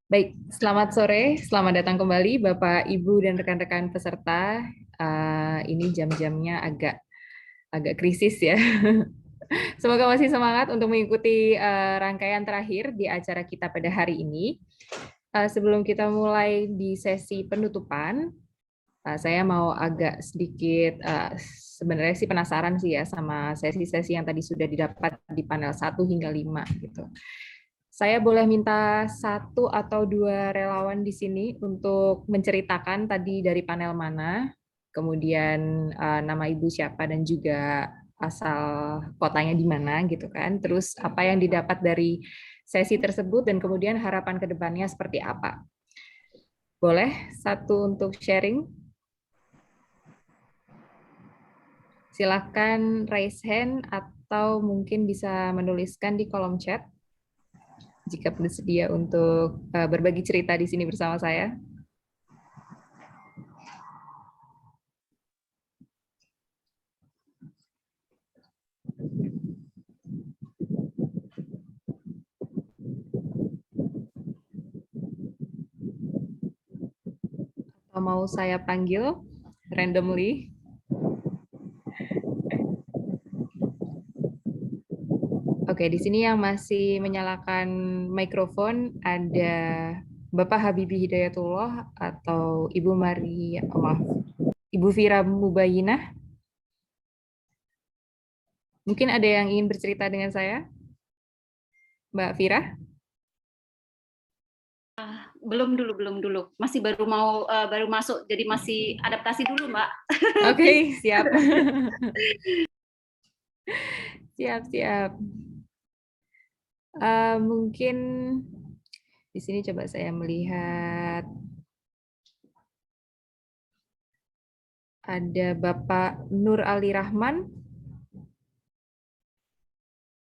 Baik, selamat sore, selamat datang kembali Bapak, Ibu, dan rekan-rekan peserta. Ini jam-jamnya agak agak krisis ya. Semoga masih semangat untuk mengikuti rangkaian terakhir di acara kita pada hari ini. Sebelum kita mulai di sesi penutupan, saya mau agak sedikit sebenarnya sih penasaran sih ya sama sesi-sesi yang tadi sudah didapat di panel 1 hingga 5 gitu. Saya boleh minta satu atau dua relawan di sini untuk menceritakan tadi dari panel mana, kemudian nama ibu siapa dan juga asal kotanya di mana gitu kan. Terus apa yang didapat dari sesi tersebut dan kemudian harapan ke depannya seperti apa. Boleh satu untuk sharing? Silakan raise hand atau mungkin bisa menuliskan di kolom chat jika bersedia untuk berbagi cerita di sini bersama saya. Atau mau saya panggil randomly? Oke, di sini yang masih menyalakan mikrofon ada Bapak Habibie Hidayatullah atau Ibu Maria, oh maaf, Ibu Vira Mubayinah. Mungkin ada yang ingin bercerita dengan saya, Mbak Vira? Belum dulu. Masih baru masuk, jadi masih adaptasi dulu, Mbak. Oke, siap. Siap, siap. Mungkin di sini coba saya melihat ada Bapak Nur Ali Rahman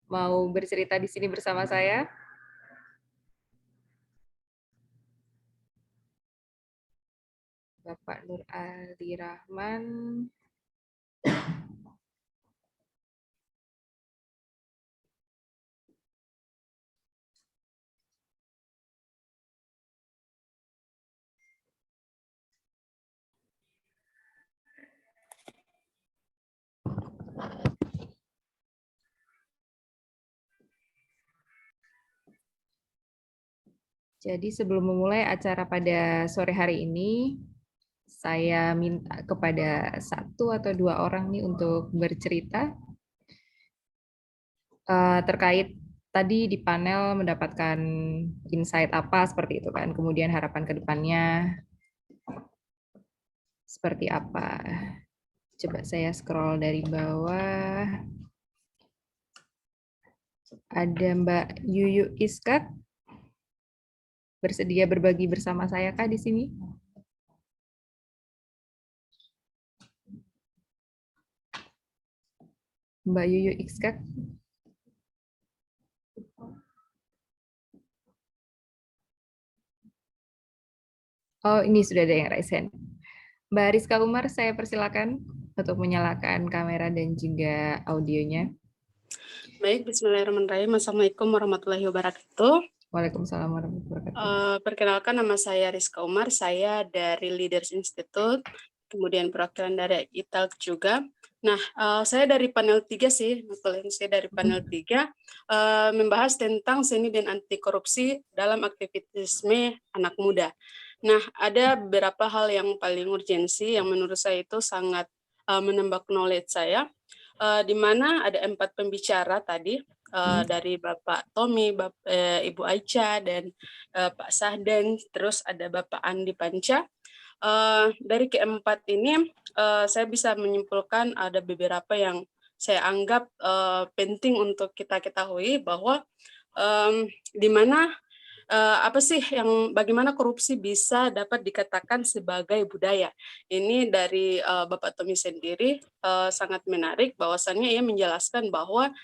mau bercerita di sini bersama saya. Bapak Nur Ali Rahman. Jadi sebelum memulai acara pada sore hari ini, saya minta kepada satu atau dua orang nih untuk bercerita terkait tadi di panel mendapatkan insight apa seperti itu kan, kemudian harapan ke depannya seperti apa. Coba saya scroll dari bawah. Ada Mbak Yuyu Iskak, bersedia berbagi bersama saya kah di sini? Mbak Yuyu Iskak. Oh, ini sudah ada yang raise hand. Mbak Rizka Umar, saya persilakan untuk menyalakan kamera dan juga audionya. Baik, bismillahirrahmanirrahim. Assalamualaikum warahmatullahi wabarakatuh. Waalaikumsalam warahmatullahi wabarakatuh. Perkenalkan, nama saya Rizka Umar, saya dari Leaders Institute, kemudian perwakilan dari ITALK juga. Nah, saya dari panel 3 sih, saya dari panel 3, membahas tentang seni dan anti korupsi dalam aktivitisme anak muda. Nah, ada beberapa hal yang paling urgensi yang menurut saya itu sangat menambah knowledge saya, di mana ada 4 pembicara tadi, dari Bapak Tommy, Ibu Aicha, dan Pak Sahden, terus ada Bapak Andi Panca. Dari keempat ini, saya bisa menyimpulkan ada beberapa yang saya anggap penting untuk kita ketahui bahwa di mana apa sih bagaimana korupsi bisa dapat dikatakan sebagai budaya. Ini dari Bapak Tommy sendiri sangat menarik bahwasannya ia menjelaskan bahwa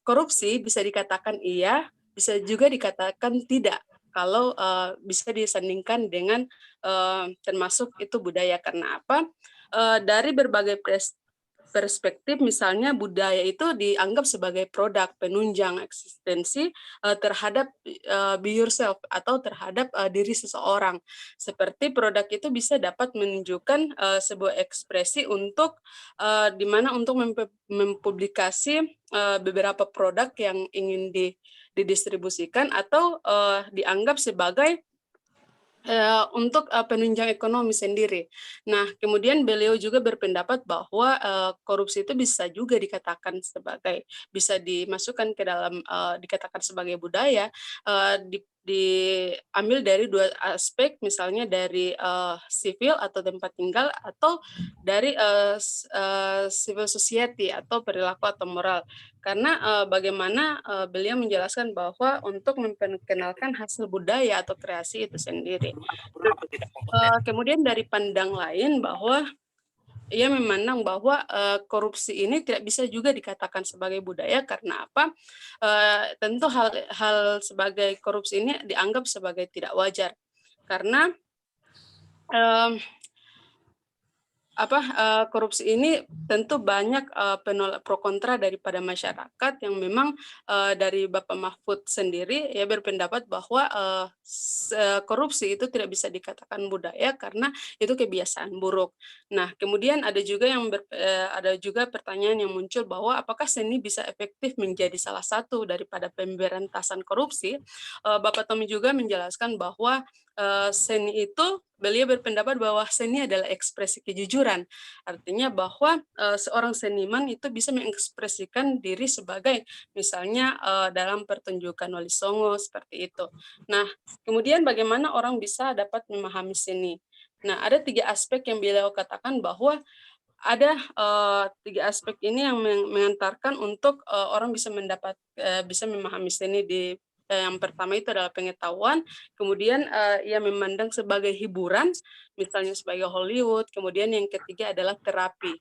korupsi bisa dikatakan iya, bisa juga dikatakan tidak. Kalau bisa disandingkan dengan termasuk itu budaya, karena apa? Dari berbagai perspektif misalnya budaya itu dianggap sebagai produk penunjang eksistensi terhadap be yourself atau terhadap diri seseorang. Seperti produk itu bisa dapat menunjukkan sebuah ekspresi untuk di mana untuk mempublikasi beberapa produk yang ingin didistribusikan atau dianggap sebagai untuk penunjang ekonomi sendiri. Nah, kemudian beliau juga berpendapat bahwa korupsi itu bisa juga dikatakan sebagai, bisa dimasukkan ke dalam dikatakan sebagai budaya, diambil dari dua aspek, misalnya dari sipil atau tempat tinggal, atau dari civil society atau perilaku atau moral. Karena bagaimana beliau menjelaskan bahwa untuk memperkenalkan hasil budaya atau kreasi itu sendiri. Kemudian dari pandang lain bahwa ia memandang bahwa korupsi ini tidak bisa juga dikatakan sebagai budaya karena apa? Tentu hal sebagai korupsi ini dianggap sebagai tidak wajar karena korupsi ini tentu banyak penolak pro kontra daripada masyarakat yang memang dari Bapak Mahfud sendiri ya berpendapat bahwa korupsi itu tidak bisa dikatakan budaya karena itu kebiasaan buruk. Nah, kemudian ada juga pertanyaan yang muncul bahwa apakah seni bisa efektif menjadi salah satu daripada pemberantasan korupsi? Bapak Tommy juga menjelaskan bahwa seni itu beliau berpendapat bahwa seni adalah ekspresi kejujuran. Artinya bahwa seorang seniman itu bisa mengekspresikan diri sebagai misalnya dalam pertunjukan Wali Songo seperti itu. Nah, kemudian bagaimana orang bisa dapat memahami seni? Nah, ada 3 aspek yang beliau katakan bahwa ada 3 aspek ini yang mengantarkan untuk orang bisa bisa memahami seni yang pertama itu adalah pengetahuan, kemudian ia memandang sebagai hiburan, misalnya sebagai Hollywood, kemudian yang ketiga adalah terapi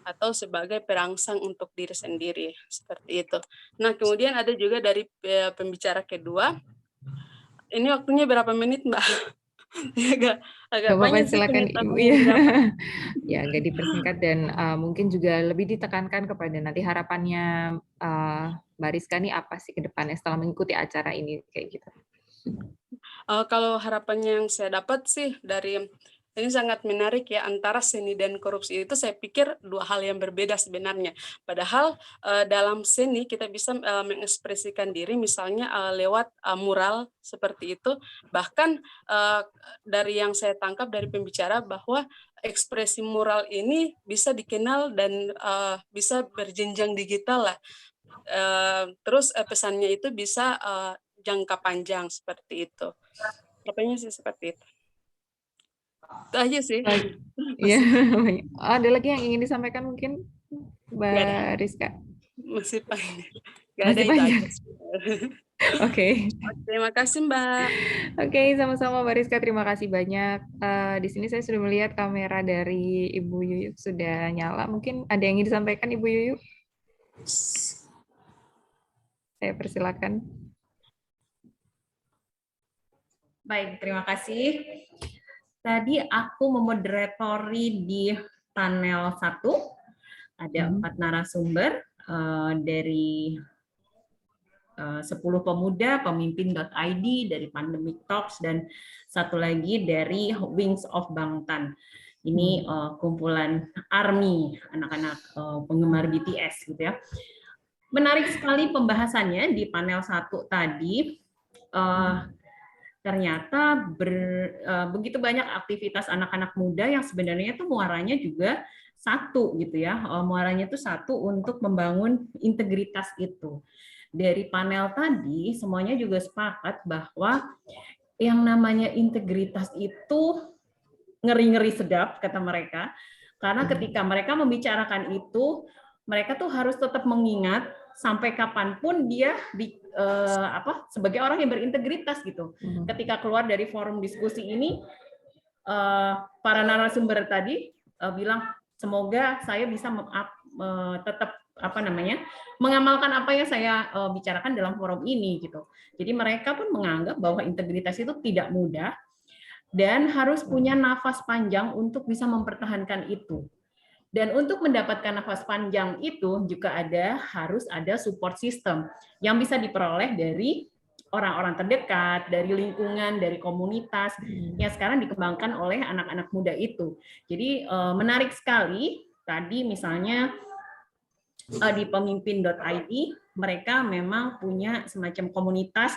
atau sebagai perangsang untuk diri sendiri, seperti itu. Nah, kemudian ada juga dari pembicara kedua. Ini waktunya berapa menit, Mbak? agak Gak apa-apa, banyak sih silakan penjelasan Ibu yang ya. didapat. Ya, agak dipersingkat dan mungkin juga lebih ditekankan kepada nanti harapannya Mbak Rizka nih apa sih ke depannya setelah mengikuti acara ini kayak gitu. Kalau harapannya yang saya dapat sih dari ini sangat menarik ya, antara seni dan korupsi itu saya pikir 2 hal yang berbeda sebenarnya. Padahal dalam seni kita bisa mengekspresikan diri misalnya lewat mural seperti itu. Bahkan dari yang saya tangkap dari pembicara bahwa ekspresi mural ini bisa dikenal dan bisa berjenjang digital lah. Terus pesannya itu bisa jangka panjang seperti itu. Harapannya sih seperti itu. Itu aja sih. Iya, ada lagi yang ingin disampaikan mungkin Nggak ada. Mbak Rizka? Masih panjang. Nggak ada Masih itu panjang. aja. Oke. Terima kasih, Mbak. Oke, sama-sama Mbak Rizka. Terima kasih banyak. Di sini saya sudah melihat kamera dari Ibu Yuyuk sudah nyala. Mungkin ada yang ingin disampaikan Ibu Yuyuk? Saya persilakan. Baik, terima kasih. Tadi aku memoderatori di panel 1, ada 4 narasumber dari 10 pemuda, pemimpin.id, dari Pandemic Talks, dan satu lagi dari Wings of Bangtan. Ini kumpulan ARMY, anak-anak penggemar BTS gitu ya. Menarik sekali pembahasannya di panel 1 tadi. Ternyata begitu banyak aktivitas anak-anak muda yang sebenarnya itu muaranya juga satu gitu ya, muaranya itu satu untuk membangun integritas itu. Dari panel tadi semuanya juga sepakat bahwa yang namanya integritas itu ngeri-ngeri sedap kata mereka, karena ketika mereka membicarakan itu mereka tuh harus tetap mengingat sampai kapanpun dia sebagai orang yang berintegritas gitu. Ketika keluar dari forum diskusi ini, para narasumber tadi bilang semoga saya bisa tetap mengamalkan apa yang saya bicarakan dalam forum ini gitu. Jadi mereka pun menganggap bahwa integritas itu tidak mudah dan harus punya nafas panjang untuk bisa mempertahankan itu. Dan untuk mendapatkan nafas panjang itu juga harus ada support system yang bisa diperoleh dari orang-orang terdekat, dari lingkungan, dari komunitas yang sekarang dikembangkan oleh anak-anak muda itu. Jadi menarik sekali tadi misalnya di pemimpin.id mereka memang punya semacam komunitas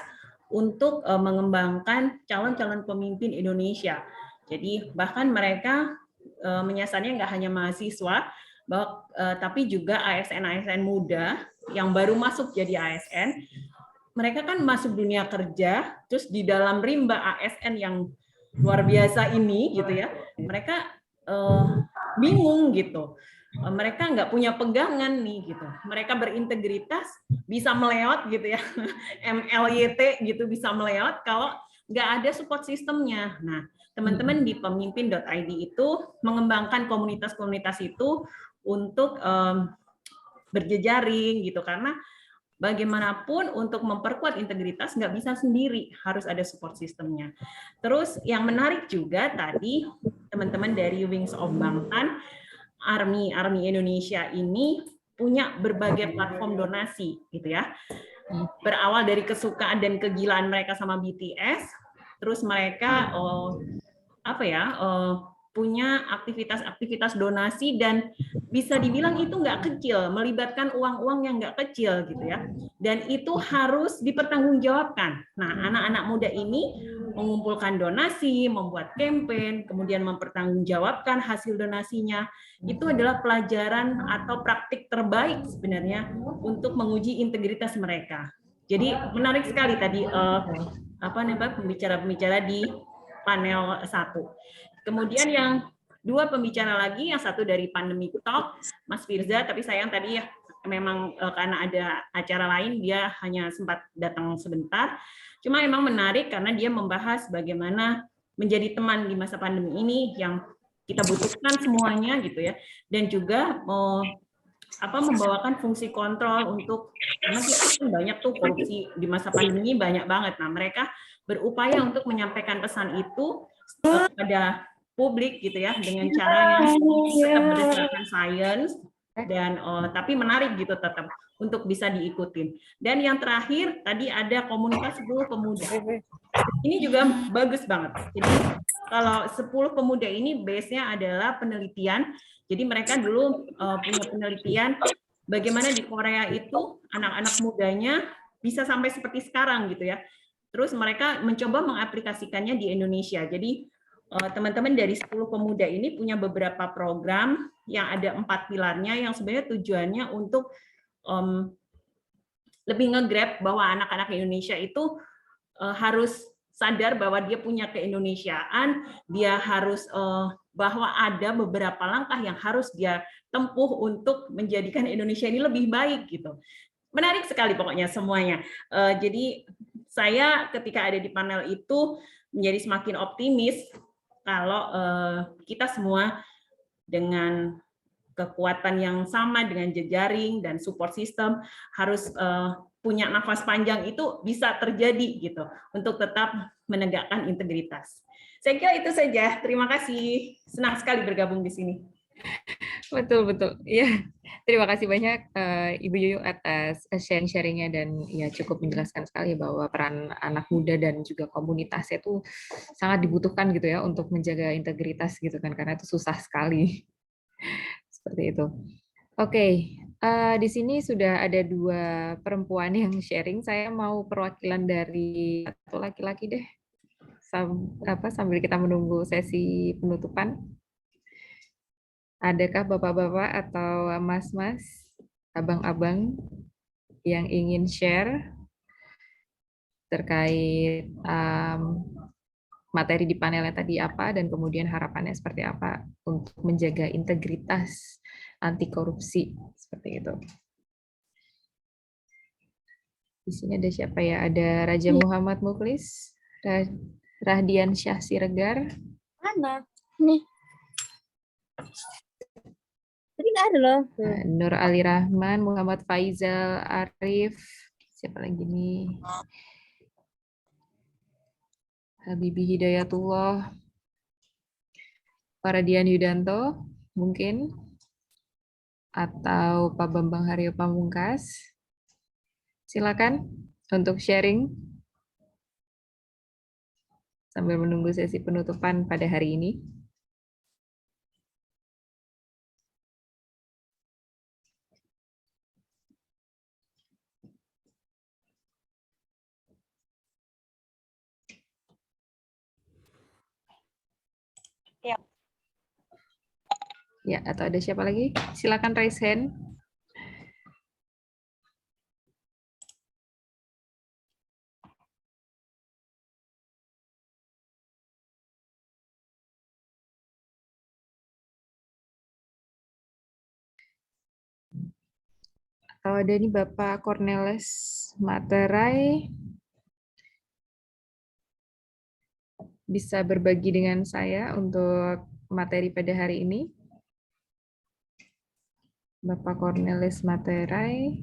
untuk mengembangkan calon-calon pemimpin Indonesia. Jadi bahkan mereka menyasarnya nggak hanya mahasiswa, tapi juga ASN-ASN muda yang baru masuk jadi ASN. Mereka kan masuk dunia kerja, terus di dalam rimba ASN yang luar biasa ini, gitu ya, mereka bingung gitu. Mereka nggak punya pegangan nih, gitu. Mereka berintegritas, bisa meleot gitu ya, MLYT gitu bisa meleot kalau nggak ada support sistemnya. Nah, teman-teman di pemimpin.id itu mengembangkan komunitas-komunitas itu untuk berjejaring gitu, karena bagaimanapun untuk memperkuat integritas nggak bisa sendiri, harus ada support sistemnya. Terus yang menarik juga tadi teman-teman dari Wings of Bangtan, Army Indonesia ini punya berbagai platform donasi gitu ya. Berawal dari kesukaan dan kegilaan mereka sama BTS, terus mereka punya aktivitas-aktivitas donasi dan bisa dibilang itu nggak kecil, melibatkan uang-uang yang nggak kecil gitu ya. Dan itu harus dipertanggungjawabkan. Nah, anak-anak muda ini mengumpulkan donasi, membuat campaign, kemudian mempertanggungjawabkan hasil donasinya. Itu adalah pelajaran atau praktik terbaik sebenarnya untuk menguji integritas mereka. Jadi menarik sekali tadi pembicara-pembicara di panel 1. Kemudian yang dua pembicara lagi, yang satu dari Pandemic Talk, Mas Firza, tapi sayang tadi ya memang karena ada acara lain dia hanya sempat datang sebentar. Cuma memang menarik karena dia membahas bagaimana menjadi teman di masa pandemi ini yang kita butuhkan semuanya gitu ya, dan juga membawakan fungsi kontrol untuk, karena kita banyak tuh korupsi di masa pandemi banyak banget. Nah, mereka berupaya untuk menyampaikan pesan itu kepada publik gitu ya, dengan cara yang tetap berdasarkan sains dan tapi menarik gitu tetap untuk bisa diikutin. Dan yang terakhir tadi ada komunitas 10 pemuda. Ini juga bagus banget. Jadi kalau 10 pemuda ini base-nya adalah penelitian. Jadi mereka dulu punya penelitian bagaimana di Korea itu anak-anak mudanya bisa sampai seperti sekarang gitu ya. Terus mereka mencoba mengaplikasikannya di Indonesia. Jadi teman-teman dari 10 pemuda ini punya beberapa program yang ada 4 pilarnya yang sebenarnya tujuannya untuk lebih nge-grab bahwa anak-anak Indonesia itu harus sadar bahwa dia punya keindonesiaan, dia harus bahwa ada beberapa langkah yang harus dia tempuh untuk menjadikan Indonesia ini lebih baik gitu. Menarik sekali pokoknya semuanya. Jadi saya ketika ada di panel itu menjadi semakin optimis kalau kita semua dengan kekuatan yang sama, dengan jejaring dan support system harus punya nafas panjang itu bisa terjadi gitu untuk tetap menegakkan integritas. Saya kira itu saja. Terima kasih. Senang sekali bergabung di sini. Betul. Ya, terima kasih banyak Ibu Yuyu atas sharing-sharingnya, dan ya cukup menjelaskan sekali bahwa peran anak muda dan juga komunitasnya itu sangat dibutuhkan gitu ya untuk menjaga integritas gitu kan, karena itu susah sekali. Seperti itu. Oke, di sini sudah ada 2 perempuan yang sharing. Saya mau perwakilan dari satu laki-laki deh, sambil kita menunggu sesi penutupan. Adakah bapak-bapak atau mas-mas, abang-abang yang ingin share terkait materi di panelnya tadi apa, dan kemudian harapannya seperti apa untuk menjaga integritas anti korupsi seperti itu. Di sini ada siapa ya? Ada Raja Muhammad Mukhlis, Rahdian Syah Siregar. Mana? Nih. Tadi nggak ada loh. Nur Ali Rahman, Muhammad Faizal Arif, siapa lagi nih? Habibie Hidayatullah, Paradian Yudanto, mungkin atau Pak Bambang Haryo Pamungkas. Silakan untuk sharing sambil menunggu sesi penutupan pada hari ini. Ya. Ya, atau ada siapa lagi? Silakan raise hand. Atau ada nih Bapak Cornelis Materai. Bisa berbagi dengan saya untuk materi pada hari ini. Bapak Cornelis Materai.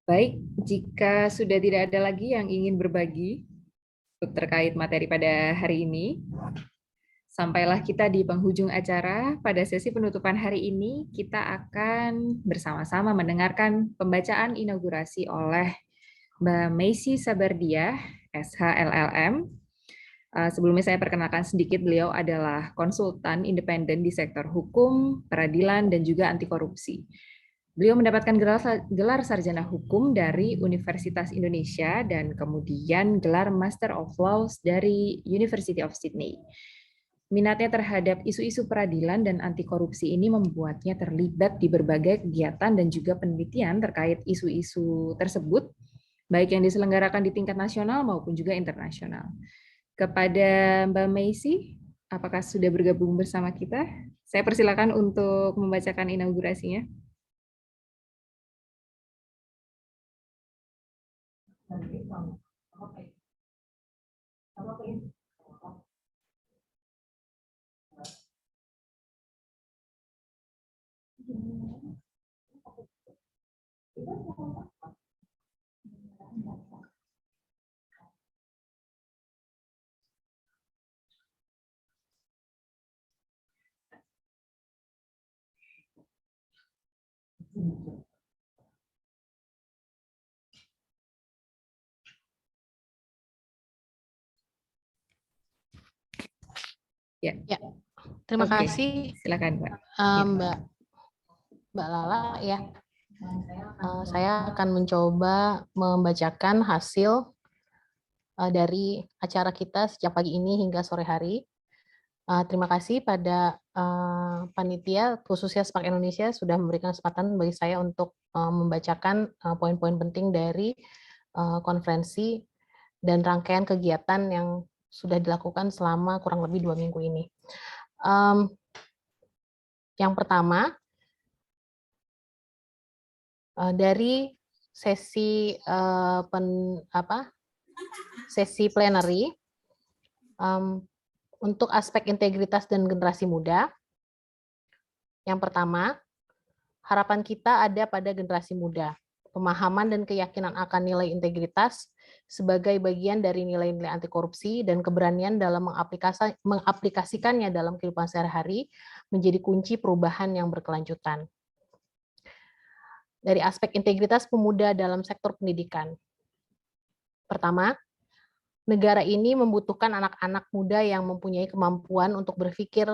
Baik, jika sudah tidak ada lagi yang ingin berbagi terkait materi pada hari ini, sampailah kita di penghujung acara. Pada sesi penutupan hari ini, kita akan bersama-sama mendengarkan pembacaan inaugurasi oleh Mbak Meisy Sabardiah, SHLLM. Sebelumnya saya perkenalkan sedikit, beliau adalah konsultan independen di sektor hukum, peradilan, dan juga anti korupsi. Beliau mendapatkan gelar sarjana hukum dari Universitas Indonesia dan kemudian gelar Master of Laws dari University of Sydney. Minatnya terhadap isu-isu peradilan dan anti korupsi ini membuatnya terlibat di berbagai kegiatan dan juga penelitian terkait isu-isu tersebut, baik yang diselenggarakan di tingkat nasional maupun juga internasional. Kepada Mbak Meisy, apakah sudah bergabung bersama kita? Saya persilakan untuk membacakan inaugurasinya. Ya. Terima Oke, kasih, silakan Mbak. Mbak Lala. Ya, saya akan mencoba membacakan hasil dari acara kita sejak pagi ini hingga sore hari. Terima kasih pada panitia khususnya SPAK Indonesia sudah memberikan kesempatan bagi saya untuk membacakan poin-poin penting dari konferensi dan rangkaian kegiatan yang sudah dilakukan selama kurang lebih 2 minggu ini. Yang pertama, dari sesi sesi plenary untuk aspek integritas dan generasi muda. Yang pertama, harapan kita ada pada generasi muda, pemahaman dan keyakinan akan nilai integritas sebagai bagian dari nilai-nilai anti korupsi dan keberanian dalam mengaplikasikannya dalam kehidupan sehari-hari menjadi kunci perubahan yang berkelanjutan. Dari aspek integritas pemuda dalam sektor pendidikan. Pertama, negara ini membutuhkan anak-anak muda yang mempunyai kemampuan untuk berpikir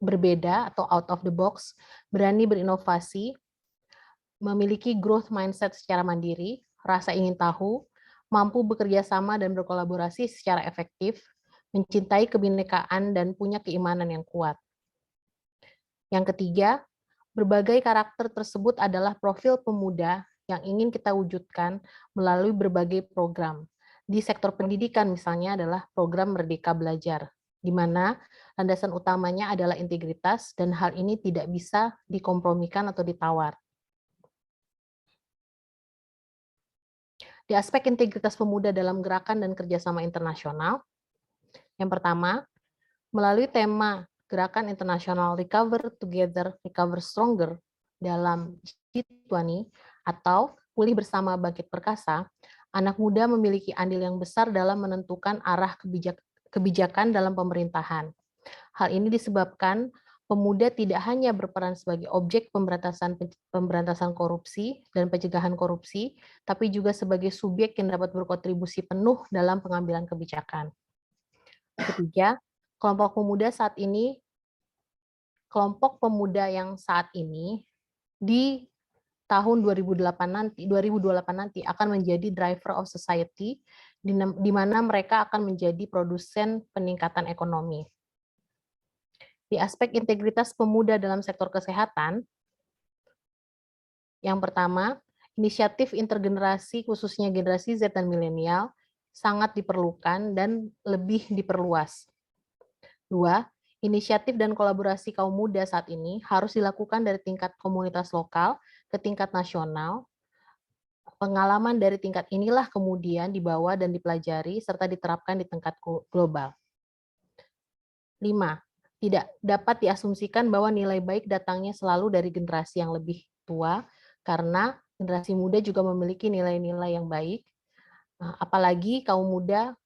berbeda atau out of the box, berani berinovasi, memiliki growth mindset secara mandiri, rasa ingin tahu, mampu bekerja sama dan berkolaborasi secara efektif, mencintai kebinekaan dan punya keimanan yang kuat. Yang ketiga, berbagai karakter tersebut adalah profil pemuda yang ingin kita wujudkan melalui berbagai program. Di sektor pendidikan misalnya adalah program Merdeka Belajar, di mana landasan utamanya adalah integritas dan hal ini tidak bisa dikompromikan atau ditawar. Di aspek integritas pemuda dalam gerakan dan kerjasama internasional, yang pertama, melalui tema Gerakan Internasional Recover Together, Recover Stronger dalam G20 atau Pulih Bersama Bangkit Perkasa, anak muda memiliki andil yang besar dalam menentukan arah kebijakan dalam pemerintahan. Hal ini disebabkan pemuda tidak hanya berperan sebagai objek pemberantasan korupsi dan pencegahan korupsi, tapi juga sebagai subjek yang dapat berkontribusi penuh dalam pengambilan kebijakan. Ketiga, kelompok pemuda yang saat ini di tahun 2028 nanti akan menjadi driver of society, di mana mereka akan menjadi produsen peningkatan ekonomi. Di aspek integritas pemuda dalam sektor kesehatan, yang pertama, inisiatif intergenerasi khususnya generasi Z dan milenial sangat diperlukan dan lebih diperluas. Dua, inisiatif dan kolaborasi kaum muda saat ini harus dilakukan dari tingkat komunitas lokal ke tingkat nasional. Pengalaman dari tingkat inilah kemudian dibawa dan dipelajari serta diterapkan di tingkat global. 5. Tidak dapat diasumsikan bahwa nilai baik datangnya selalu dari generasi yang lebih tua, karena generasi muda juga memiliki nilai-nilai yang baik, apalagi kaum muda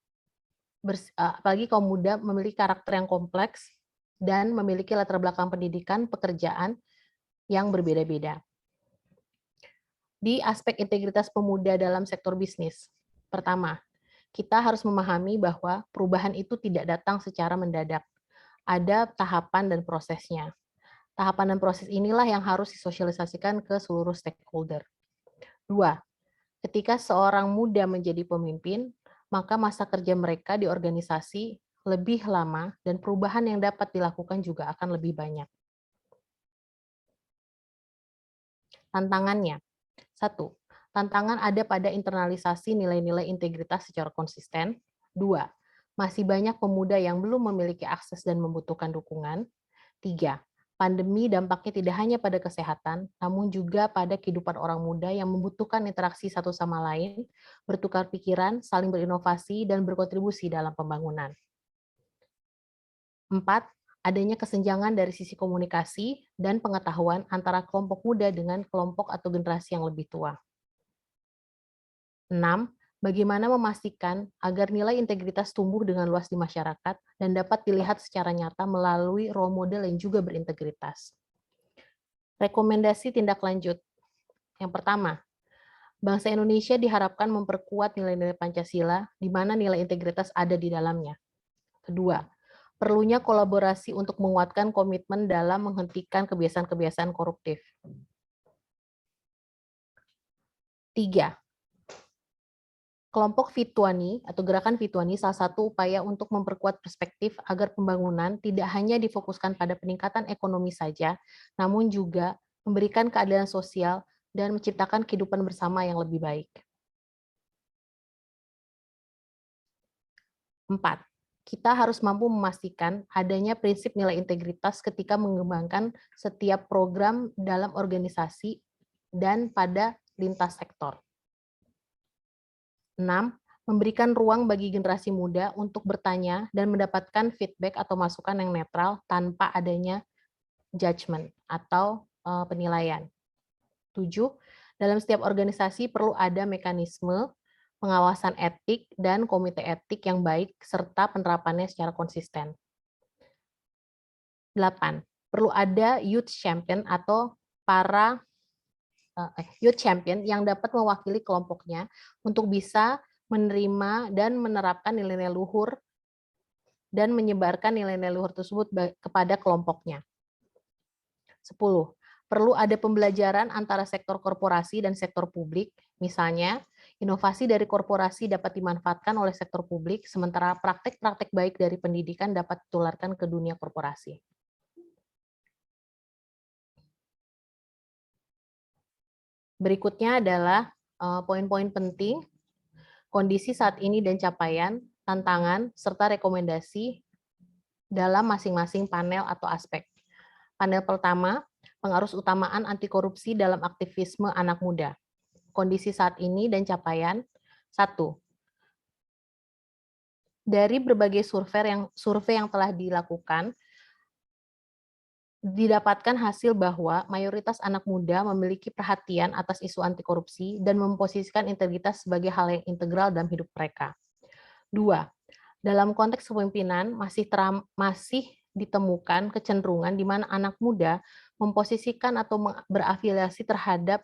memiliki karakter yang kompleks dan memiliki latar belakang pendidikan, pekerjaan yang berbeda-beda. Di aspek integritas pemuda dalam sektor bisnis, pertama, kita harus memahami bahwa perubahan itu tidak datang secara mendadak. Ada tahapan dan prosesnya. Tahapan dan proses inilah yang harus disosialisasikan ke seluruh stakeholder. 2. Ketika seorang muda menjadi pemimpin, maka masa kerja mereka di organisasi lebih lama dan perubahan yang dapat dilakukan juga akan lebih banyak. Tantangannya. 1. Tantangan ada pada internalisasi nilai-nilai integritas secara konsisten. 2. Masih banyak pemuda yang belum memiliki akses dan membutuhkan dukungan. 3. Pandemi dampaknya tidak hanya pada kesehatan, namun juga pada kehidupan orang muda yang membutuhkan interaksi satu sama lain, bertukar pikiran, saling berinovasi, dan berkontribusi dalam pembangunan. 4. Adanya kesenjangan dari sisi komunikasi dan pengetahuan antara kelompok muda dengan kelompok atau generasi yang lebih tua. 6. Bagaimana memastikan agar nilai integritas tumbuh dengan luas di masyarakat dan dapat dilihat secara nyata melalui role model yang juga berintegritas. Rekomendasi tindak lanjut. Yang pertama, bangsa Indonesia diharapkan memperkuat nilai-nilai Pancasila, di mana nilai integritas ada di dalamnya. Kedua, perlunya kolaborasi untuk menguatkan komitmen dalam menghentikan kebiasaan-kebiasaan koruptif. 3. Kelompok Fituani atau gerakan Fituani salah satu upaya untuk memperkuat perspektif agar pembangunan tidak hanya difokuskan pada peningkatan ekonomi saja, namun juga memberikan keadilan sosial dan menciptakan kehidupan bersama yang lebih baik. 4. Kita harus mampu memastikan adanya prinsip nilai integritas ketika mengembangkan setiap program dalam organisasi dan pada lintas sektor. 6. Memberikan ruang bagi generasi muda untuk bertanya dan mendapatkan feedback atau masukan yang netral tanpa adanya judgment atau penilaian. 7. Dalam setiap organisasi perlu ada mekanisme pengawasan etik dan komite etik yang baik serta penerapannya secara konsisten. 8. Perlu ada youth champion atau para youth champion yang dapat mewakili kelompoknya untuk bisa menerima dan menerapkan nilai-nilai luhur dan menyebarkan nilai-nilai luhur tersebut kepada kelompoknya. 10. Perlu ada pembelajaran antara sektor korporasi dan sektor publik, misalnya inovasi dari korporasi dapat dimanfaatkan oleh sektor publik, sementara praktek-praktek baik dari pendidikan dapat ditularkan ke dunia korporasi. Berikutnya adalah poin-poin penting, kondisi saat ini dan capaian, tantangan, serta rekomendasi dalam masing-masing panel atau aspek. Panel pertama, pengarus utamaan anti korupsi dalam aktivisme anak muda. Kondisi saat ini dan capaian. 1. Dari berbagai survei yang telah dilakukan, didapatkan hasil bahwa mayoritas anak muda memiliki perhatian atas isu anti korupsi dan memposisikan integritas sebagai hal yang integral dalam hidup mereka. 2. Dalam konteks kepemimpinan masih ditemukan kecenderungan di mana anak muda memposisikan atau berafiliasi terhadap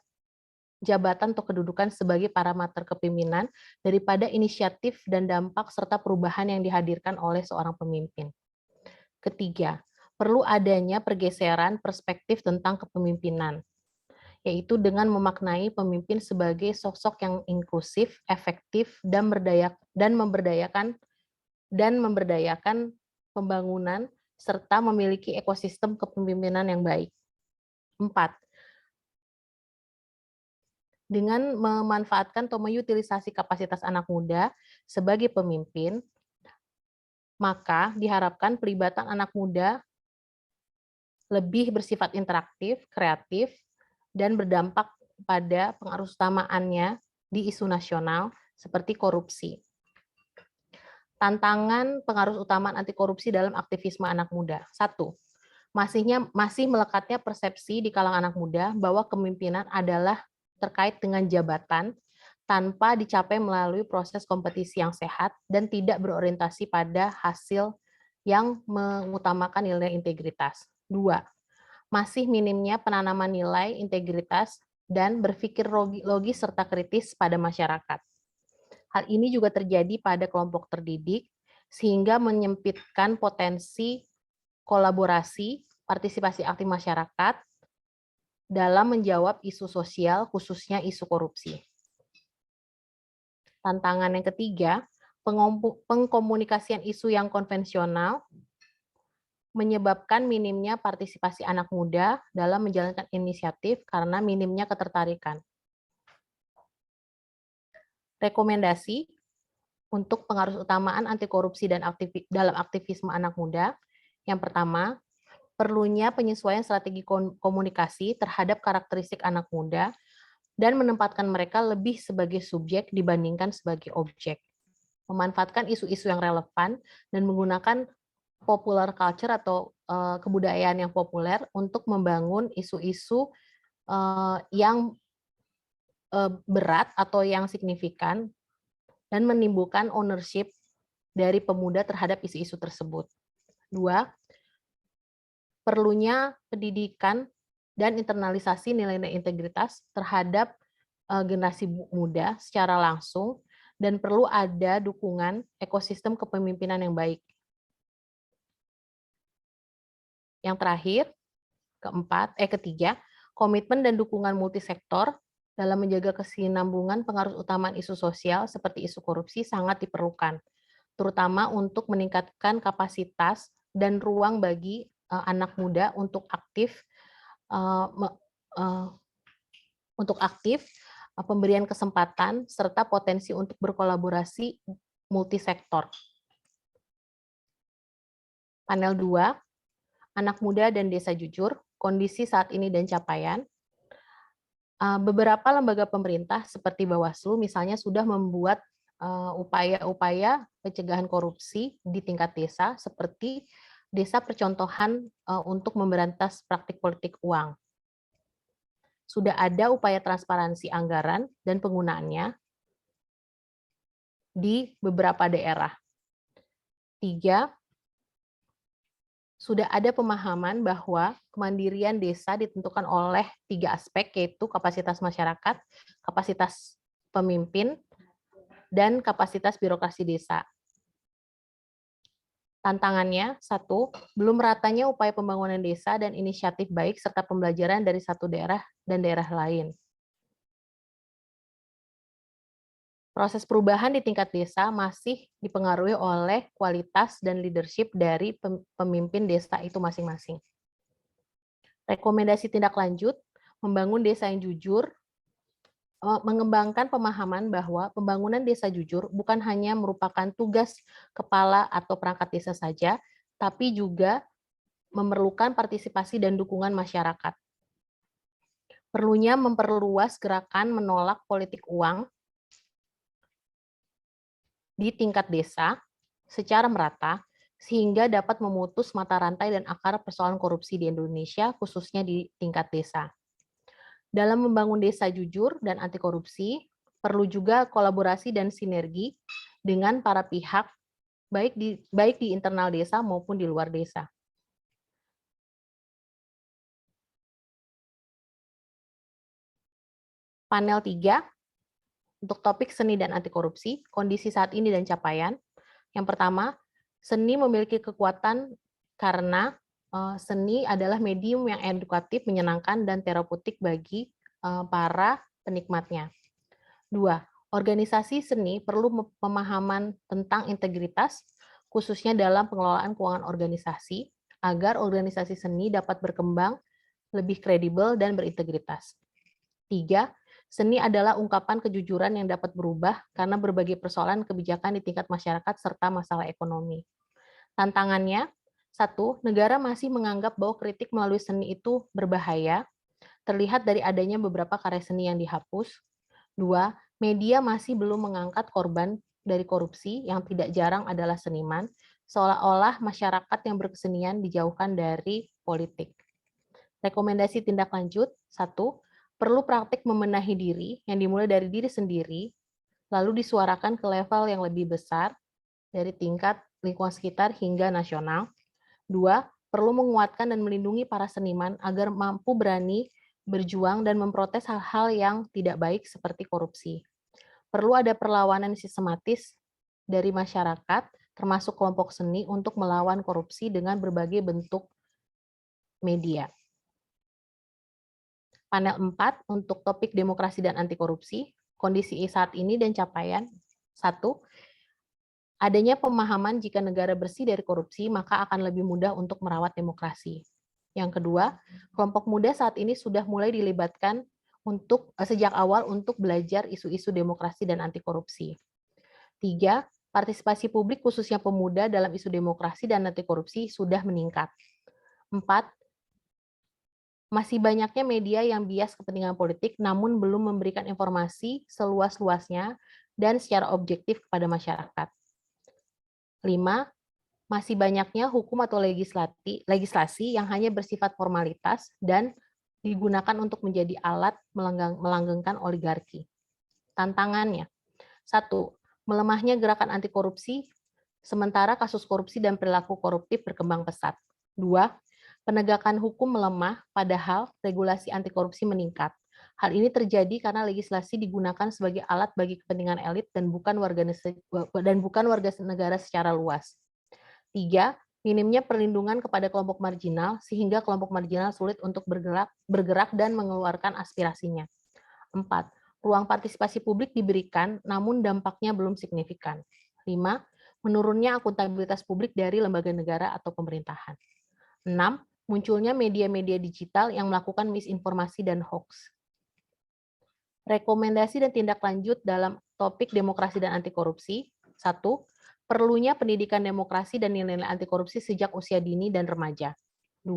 jabatan atau kedudukan sebagai parameter kepemimpinan daripada inisiatif dan dampak serta perubahan yang dihadirkan oleh seorang pemimpin. Ketiga, perlu adanya pergeseran perspektif tentang kepemimpinan, yaitu dengan memaknai pemimpin sebagai sosok yang inklusif, efektif, dan memberdayakan pembangunan serta memiliki ekosistem kepemimpinan yang baik. 4. Dengan memanfaatkan atau mengutilisasi kapasitas anak muda sebagai pemimpin, maka diharapkan pelibatan anak muda lebih bersifat interaktif, kreatif, dan berdampak pada pengaruh utamaannya di isu nasional seperti korupsi. Tantangan pengaruh utamaan anti korupsi dalam aktivisme anak muda. 1. Masih melekatnya persepsi di kalangan anak muda bahwa kepemimpinan adalah terkait dengan jabatan tanpa dicapai melalui proses kompetisi yang sehat dan tidak berorientasi pada hasil yang mengutamakan nilai integritas. 2. Masih minimnya penanaman nilai integritas dan berpikir logis serta kritis pada masyarakat. Hal ini juga terjadi pada kelompok terdidik, sehingga menyempitkan potensi kolaborasi, partisipasi aktif masyarakat dalam menjawab isu sosial, khususnya isu korupsi. Tantangan yang ketiga, pengkomunikasian isu yang konvensional menyebabkan minimnya partisipasi anak muda dalam menjalankan inisiatif karena minimnya ketertarikan. Rekomendasi untuk pengaruh utamaan anti korupsi dan dalam aktivisme anak muda. Yang pertama, perlunya penyesuaian strategi komunikasi terhadap karakteristik anak muda dan menempatkan mereka lebih sebagai subjek dibandingkan sebagai objek. Memanfaatkan isu-isu yang relevan dan menggunakan popular culture atau kebudayaan yang populer untuk membangun isu-isu yang berat atau yang signifikan dan menimbulkan ownership dari pemuda terhadap isu-isu tersebut. 2. Perlunya pendidikan dan internalisasi nilai-nilai integritas terhadap generasi muda secara langsung dan perlu ada dukungan ekosistem kepemimpinan yang baik. Yang terakhir, ketiga, komitmen dan dukungan multisektor dalam menjaga kesinambungan pengaruh utama isu sosial seperti isu korupsi sangat diperlukan, terutama untuk meningkatkan kapasitas dan ruang bagi anak muda untuk aktif eh, me- eh, pemberian kesempatan serta potensi untuk berkolaborasi multisektor. Panel 2, anak muda dan desa jujur, kondisi saat ini dan capaian. Beberapa lembaga pemerintah seperti Bawaslu misalnya sudah membuat upaya-upaya pencegahan korupsi di tingkat desa seperti desa percontohan untuk memberantas praktik politik uang. Sudah ada upaya transparansi anggaran dan penggunaannya di beberapa daerah. 3, sudah ada pemahaman bahwa kemandirian desa ditentukan oleh 3 aspek, yaitu kapasitas masyarakat, kapasitas pemimpin, dan kapasitas birokrasi desa. Tantangannya, 1, belum meratanya upaya pembangunan desa dan inisiatif baik serta pembelajaran dari satu daerah dan daerah lain. Proses perubahan di tingkat desa masih dipengaruhi oleh kualitas dan leadership dari pemimpin desa itu masing-masing. Rekomendasi tindak lanjut, membangun desa yang jujur, mengembangkan pemahaman bahwa pembangunan desa jujur bukan hanya merupakan tugas kepala atau perangkat desa saja, tapi juga memerlukan partisipasi dan dukungan masyarakat. Perlunya memperluas gerakan menolak politik uang di tingkat desa secara merata, sehingga dapat memutus mata rantai dan akar persoalan korupsi di Indonesia, khususnya di tingkat desa. Dalam membangun desa jujur dan anti korupsi, perlu juga kolaborasi dan sinergi dengan para pihak, baik di internal desa maupun di luar desa. Panel 3, untuk topik seni dan anti korupsi, kondisi saat ini dan capaian. Yang pertama, seni memiliki kekuatan karena seni adalah medium yang edukatif, menyenangkan, dan terapeutik bagi para penikmatnya. 2, organisasi seni perlu pemahaman tentang integritas, khususnya dalam pengelolaan keuangan organisasi, agar organisasi seni dapat berkembang lebih kredibel dan berintegritas. 3, seni adalah ungkapan kejujuran yang dapat berubah karena berbagai persoalan kebijakan di tingkat masyarakat serta masalah ekonomi. Tantangannya, 1, negara masih menganggap bahwa kritik melalui seni itu berbahaya, terlihat dari adanya beberapa karya seni yang dihapus. 2, media masih belum mengangkat korban dari korupsi yang tidak jarang adalah seniman, seolah-olah masyarakat yang berkesenian dijauhkan dari politik. Rekomendasi tindak lanjut, 1, perlu praktik membenahi diri yang dimulai dari diri sendiri, lalu disuarakan ke level yang lebih besar dari tingkat lingkungan sekitar hingga nasional. 2, perlu menguatkan dan melindungi para seniman agar mampu berani berjuang dan memprotes hal-hal yang tidak baik seperti korupsi. Perlu ada perlawanan sistematis dari masyarakat, termasuk kelompok seni, untuk melawan korupsi dengan berbagai bentuk media. Panel 4, untuk topik demokrasi dan anti korupsi, kondisi saat ini dan capaian. 1, adanya pemahaman jika negara bersih dari korupsi, maka akan lebih mudah untuk merawat demokrasi. Yang kedua, kelompok muda saat ini sudah mulai dilibatkan sejak awal untuk belajar isu-isu demokrasi dan anti korupsi. 3, partisipasi publik khususnya pemuda dalam isu demokrasi dan anti korupsi sudah meningkat. 4, masih banyaknya media yang bias kepentingan politik namun belum memberikan informasi seluas-luasnya dan secara objektif kepada masyarakat. 5, masih banyaknya hukum atau legislasi yang hanya bersifat formalitas dan digunakan untuk menjadi alat melanggengkan oligarki. Tantangannya, 1, melemahnya gerakan anti korupsi, sementara kasus korupsi dan perilaku koruptif berkembang pesat. 2, penegakan hukum melemah, padahal regulasi anti korupsi meningkat. Hal ini terjadi karena legislasi digunakan sebagai alat bagi kepentingan elit dan bukan warga negara secara luas. 3, minimnya perlindungan kepada kelompok marginal, sehingga kelompok marginal sulit untuk bergerak dan mengeluarkan aspirasinya. 4. Ruang partisipasi publik diberikan, namun dampaknya belum signifikan. 5. Menurunnya akuntabilitas publik dari lembaga negara atau pemerintahan. 6. Munculnya media-media digital yang melakukan misinformasi dan hoax. Rekomendasi dan tindak lanjut dalam topik demokrasi dan anti korupsi. 1. Perlunya pendidikan demokrasi dan nilai-nilai anti korupsi sejak usia dini dan remaja. 2.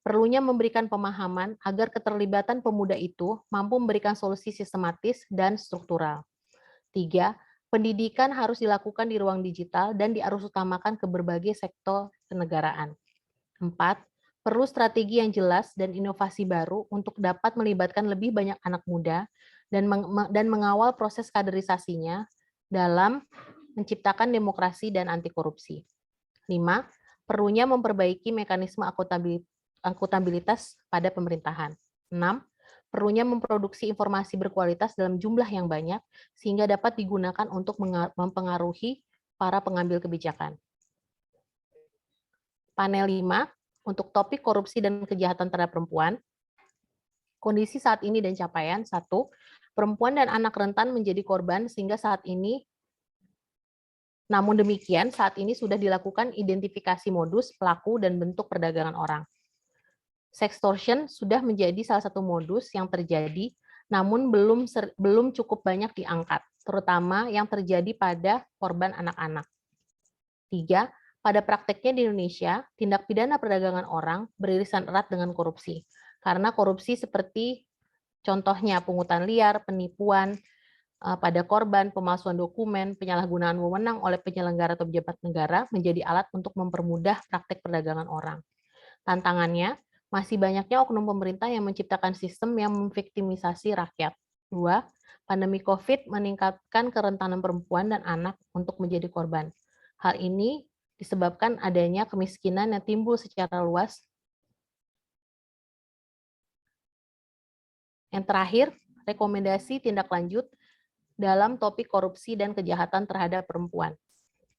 Perlunya memberikan pemahaman agar keterlibatan pemuda itu mampu memberikan solusi sistematis dan struktural. 3. Pendidikan harus dilakukan di ruang digital dan diarusutamakan ke berbagai sektor kenegaraan. 4. Perlu strategi yang jelas dan inovasi baru untuk dapat melibatkan lebih banyak anak muda dan mengawal proses kaderisasinya dalam menciptakan demokrasi dan anti korupsi. 5. Perlunya memperbaiki mekanisme akuntabilitas pada pemerintahan. 6. Perlunya memproduksi informasi berkualitas dalam jumlah yang banyak sehingga dapat digunakan untuk mempengaruhi para pengambil kebijakan. Panel 5 untuk topik korupsi dan kejahatan terhadap perempuan. Kondisi saat ini dan capaian. 1. Perempuan dan anak rentan menjadi korban sehingga saat ini, namun demikian saat ini sudah dilakukan identifikasi modus, pelaku, dan bentuk perdagangan orang. Sextortion sudah menjadi salah satu modus yang terjadi, namun belum cukup banyak diangkat, terutama yang terjadi pada korban anak-anak. 3. Pada prakteknya di Indonesia, tindak pidana perdagangan orang beririsan erat dengan korupsi, karena korupsi seperti contohnya pungutan liar, penipuan pada korban, pemalsuan dokumen, penyalahgunaan wewenang oleh penyelenggara atau pejabat negara menjadi alat untuk mempermudah praktek perdagangan orang. Tantangannya, masih banyaknya oknum pemerintah yang menciptakan sistem yang memviktimisasi rakyat. 2. Pandemi COVID meningkatkan kerentanan perempuan dan anak untuk menjadi korban. Hal ini disebabkan adanya kemiskinan yang timbul secara luas. Yang terakhir, rekomendasi tindak lanjut dalam topik korupsi dan kejahatan terhadap perempuan.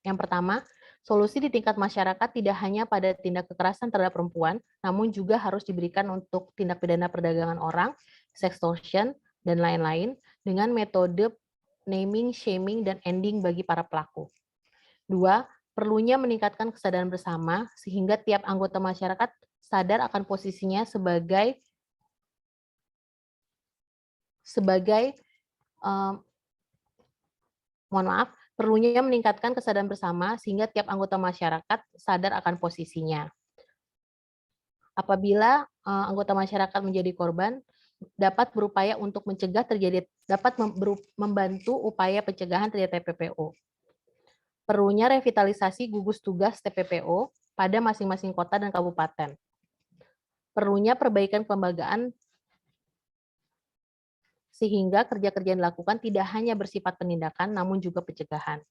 Yang pertama, solusi di tingkat masyarakat tidak hanya pada tindak kekerasan terhadap perempuan, namun juga harus diberikan untuk tindak pidana perdagangan orang, sextortion, dan lain-lain dengan metode naming, shaming, dan ending bagi para pelaku. 2. Perlunya meningkatkan kesadaran bersama sehingga tiap anggota masyarakat sadar akan posisinya sebagai perlunya meningkatkan kesadaran bersama sehingga tiap anggota masyarakat sadar akan posisinya. Apabila anggota masyarakat menjadi korban, dapat berupaya untuk membantu upaya pencegahan terjadi TPPO. Perlunya revitalisasi gugus tugas TPPO pada masing-masing kota dan kabupaten. Perlunya perbaikan kelembagaan sehingga kerja-kerja yang dilakukan tidak hanya bersifat penindakan, namun juga pencegahan.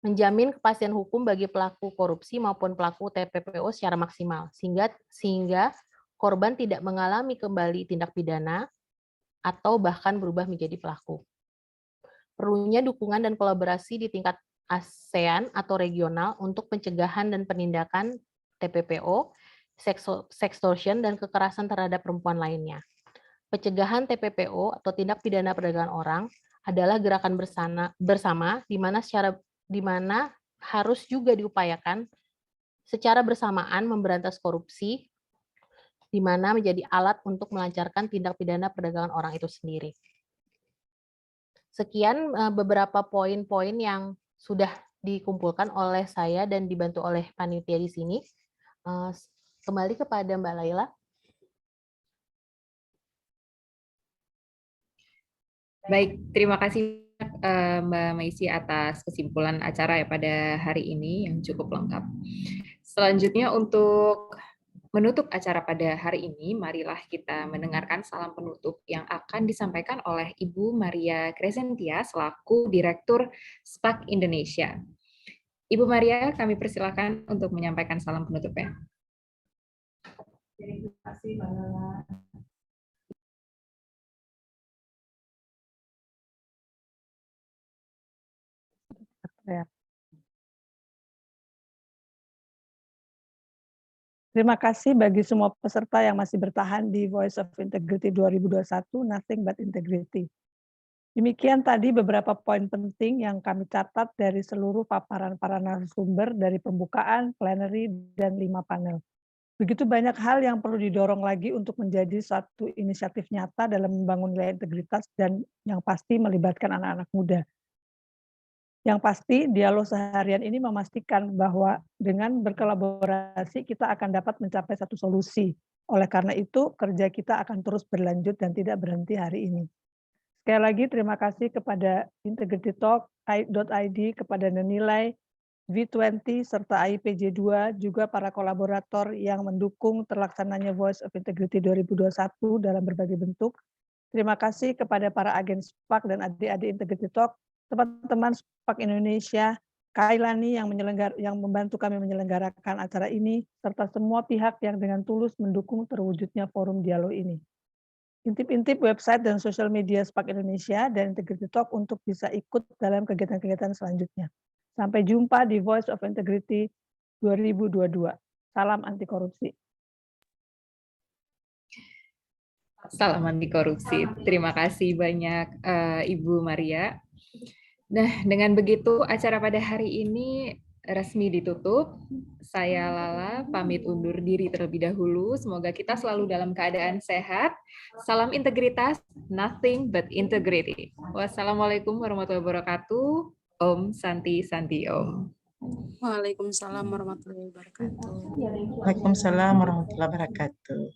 Menjamin kepastian hukum bagi pelaku korupsi maupun pelaku TPPO secara maksimal, sehingga korban tidak mengalami kembali tindak pidana atau bahkan berubah menjadi pelaku. Perlunya dukungan dan kolaborasi di tingkat ASEAN atau regional untuk pencegahan dan penindakan TPPO, sextortion, dan kekerasan terhadap perempuan lainnya. Pencegahan TPPO atau tindak pidana perdagangan orang adalah gerakan bersama di mana harus juga diupayakan secara bersamaan memberantas korupsi, di mana menjadi alat untuk melancarkan tindak pidana perdagangan orang itu sendiri. Sekian beberapa poin-poin yang sudah dikumpulkan oleh saya dan dibantu oleh panitia di sini. Kembali kepada Mbak Laila. Baik, terima kasih Mbak Maisi atas kesimpulan acara ya pada hari ini yang cukup lengkap. Selanjutnya untuk menutup acara pada hari ini, marilah kita mendengarkan salam penutup yang akan disampaikan oleh Ibu Maria Crescentia selaku Direktur SPAK Indonesia. Ibu Maria, kami persilakan untuk menyampaikan salam penutupnya. Terima kasih, Mbak Lala. Terima kasih bagi semua peserta yang masih bertahan di Voice of Integrity 2021, Nothing but Integrity. Demikian tadi beberapa poin penting yang kami catat dari seluruh paparan para narasumber dari pembukaan, plenary, dan 5 panel. Begitu banyak hal yang perlu didorong lagi untuk menjadi suatu inisiatif nyata dalam membangun nilai integritas dan yang pasti melibatkan anak-anak muda. Yang pasti, dialog seharian ini memastikan bahwa dengan berkolaborasi kita akan dapat mencapai satu solusi. Oleh karena itu, kerja kita akan terus berlanjut dan tidak berhenti hari ini. Sekali lagi terima kasih kepada integritytalk.id, kepada Nenilai, V20, serta IPJ2, juga para kolaborator yang mendukung terlaksananya Voice of Integrity 2021 dalam berbagai bentuk. Terima kasih kepada para agen SPAK dan adik-adik Integrity Talk, teman-teman SPAK Indonesia, Kailani yang membantu kami menyelenggarakan acara ini, serta semua pihak yang dengan tulus mendukung terwujudnya forum dialog ini. Intip-intip website dan sosial media SPAK Indonesia dan Integrity Talk untuk bisa ikut dalam kegiatan-kegiatan selanjutnya. Sampai jumpa di Voice of Integrity 2022. Salam anti korupsi. Salam anti korupsi. Terima kasih banyak Ibu Maria. Nah, dengan begitu acara pada hari ini resmi ditutup. Saya Lala pamit undur diri terlebih dahulu. Semoga kita selalu dalam keadaan sehat. Salam integritas, nothing but integrity. Wassalamualaikum warahmatullahi wabarakatuh. Om Santi Santi Om. Waalaikumsalam warahmatullahi wabarakatuh. Waalaikumsalam warahmatullahi wabarakatuh.